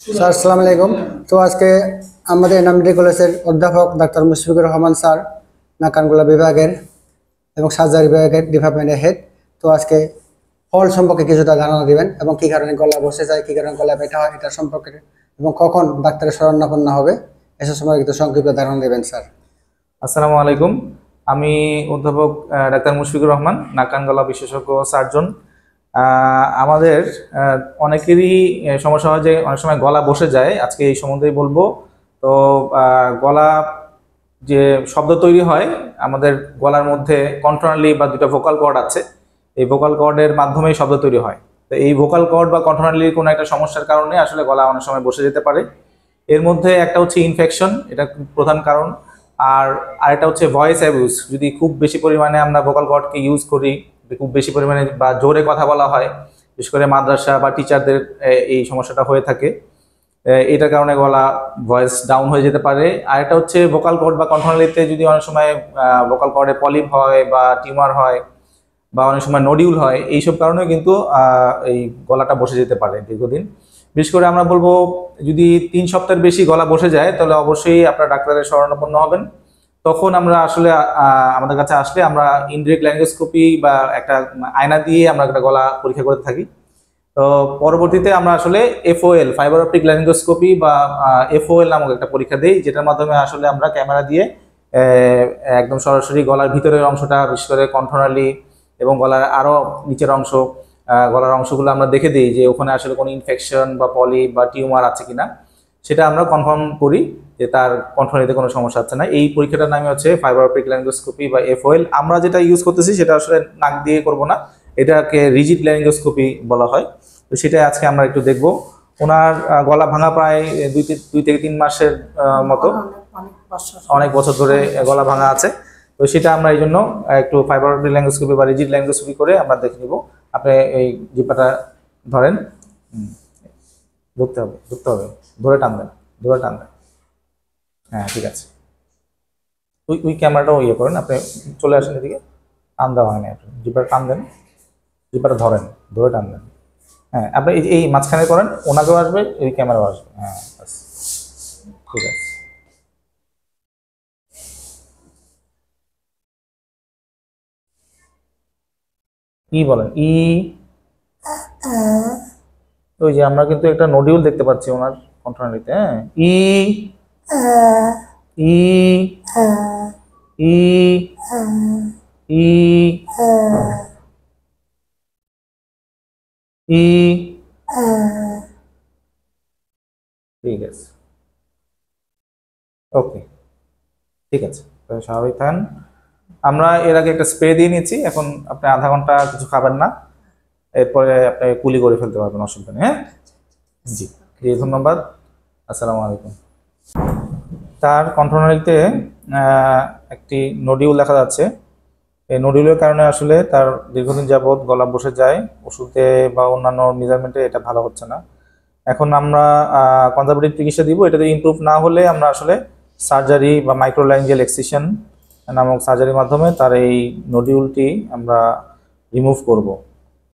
Sir আসসালামু আলাইকুম। তো আজকে আমাদের এনাম মেডিকেল কলেজের অধ্যাপক ডাক্তার মুশফিকুর রহমান স্যার নাক কান গলা বিভাগের এবং সার্জারি বিভাগের ডিপার্টমেন্টের হেড। তো আজকে ফল সম্পর্কে কিছুটা ধারণা দিবেন এবং কী কারণে গলা বসে যায়, কী কারণে গলা ব্যথা হয় এটা সম্পর্কে, এবং কখন ডাক্তারের শরণাপন্ন হবে এসব সম্পর্কে একটু সংক্ষিপ্ত ধারণা দেবেন স্যার। আসসালামু আলাইকুম। আমি অধ্যাপক ডাক্তার মুশফিকুর রহমান, নাক কান গলা বিশেষজ্ঞ সার্জন। আমাদের অনেকেরই সমস্যা হয় যে অনেক সময় গলা বসে যায়, আজকে এই সম্বন্ধেই বলবো। তো গলা যে শব্দ তৈরি হয়, আমাদের গলার মধ্যে কন্ট্রোনালি বা দুটো ভোকাল কর্ড আছে, এই ভোকাল কর্ডের মাধ্যমেই শব্দ তৈরি হয়। তো এই ভোকাল কর্ড বা কন্ট্রোনালির কোনো একটা সমস্যার কারণে আসলে গলা অনেক সময় বসে যেতে পারে। এর মধ্যে একটা হচ্ছে ইনফেকশন, এটা প্রধান কারণ। আর আরেকটা হচ্ছে ভয়েস অ্যাবিউজ, যদি খুব বেশি পরিমাণে আমরা ভোকাল কর্ডকে ইউজ করি, খুব বেশি পরিমাণে বা জোরে কথা বলা হয়, বিশেষ করে মাদ্রাসা বা টিচারদের এই সমস্যাটা হয়ে থাকে। এটার কারণে গলা ভয়েস ডাউন হয়ে যেতে পারে। আরেকটা হচ্ছে ভোকাল কর্ড বা কন্ট্রোনালিতে যদি অনেক সময় ভোকাল কর্ডে পলিপ হয় বা টিউমার হয় বা অনেক সময় নডিউল হয়, এইসব কারণে কিন্তু এই গলাটা বসে যেতে পারে দীর্ঘদিন। বিশেষ করে আমরা বলবো, যদি 3 সপ্তাহের বেশি গলা বসে যায় তাহলে অবশ্যই আপনার ডাক্তারের শরণাপন্ন হবেন। তখন আমরা আসলে আমাদের কাছে আসলে আমরা ইনডিরেক্ট ল্যারিঙ্গোস্কোপি বা একটা আয়না দিয়ে আমরা একটা গলা পরীক্ষা করে থাকি। তো পরবর্তীতে আমরা আসলে এফওএল, ফাইবার অপটিক ল্যারিঙ্গোস্কোপি বা এফওএল নামক একটা পরীক্ষা দিই, যেটার মাধ্যমে আসলে আমরা ক্যামেরা দিয়ে একদম সরাসরি গলার ভিতরের অংশটা, বিশেষ করে কণ্ঠনালী এবং গলার আরও নিচের অংশ, গলার অংশগুলো আমরা দেখে দিই যে ওখানে আসলে কোনো ইনফেকশন বা পলি বা টিউমার আছে কিনা, সেটা আমরা কনফার্ম করি যে তার কণ্ঠনালীতে কোনো সমস্যা আছে না। এই পরীক্ষাটার নামে হচ্ছে ফাইবার অপটিক ল্যারিঙ্গোস্কোপি বা এফওএল। আমরা যেটা ইউজ করতেছি সেটা আসলে নাক দিয়ে করব না, এটাকে রিজিড ল্যারিঙ্গোস্কোপি বলা হয়। তো সেটাই আজকে আমরা একটু দেখব। ওনার গলা ভাঙা প্রায় 2 থেকে 3 মাসের মতো, অনেক বছর ধরে গলা ভাঙা আছে। তো সেটা আমরা এই জন্য একটু ফাইবার অপটিক ল্যারিঙ্গোস্কোপি বা রিজিড ল্যারিঙ্গোস্কোপি করে আমরা দেখে নিব। আপনি এই জিহ্বাটা ধরেন, ধরতে হবে, ধরে টান দেন, হ্যাঁ ঠিক আছে। ওই ক্যামেরাটাও ইয়ে করেন, আপনি চলে আসেন এদিকে। টান দেওয়া হয়নি, আপনি জিহ্বাটা টান দেন, জিহ্বাটা ধরেন, ধরে টান দেন। হ্যাঁ, আপনি এই মাঝখানে করেন, ওনাকেও আসবে, এই ক্যামেরাও আসবে। হ্যাঁ ঠিক আছে। ই বলেন, ওই যে আমরা কিন্তু একটা নডিউল দেখতে পাচ্ছি ওনার কণ্ঠনালীতে। হ্যাঁ, ই ই ই ই ই ঠিক আছে, ওকে ঠিক আছে, স্বাভাবিক থাকেন। আমরা এর আগে একটা স্প্রে দিয়ে নিয়েছি, এখন আপনি আধা ঘন্টা কিছু খাবেন না, এরপরে আপনি কুলি করে ফেলতে পারবেন, অসুবিধা নেই। হ্যাঁ জি, ধন্যবাদ। আসসালামু আলাইকুম। তার কণ্ঠনালীতে একটি নডিউল দেখা যাচ্ছে। এই নডিউলের কারণে আসলে তার দীর্ঘদিন যাবৎ গলা বসে যায়, ওষুধে বা অন্যান্য মেজারমেন্টে এটা ভালো হচ্ছে না। এখন আমরা কনজারভেটিভ চিকিৎসা দিব। এটাতে ইমপ্রুভ না হলে আমরা আসলে সার্জারি বা মাইক্রোল্যারিঞ্জিয়াল এক্সিশন নামক সার্জারির মাধ্যমে তার এই নডিউলটি আমরা রিমুভ করব।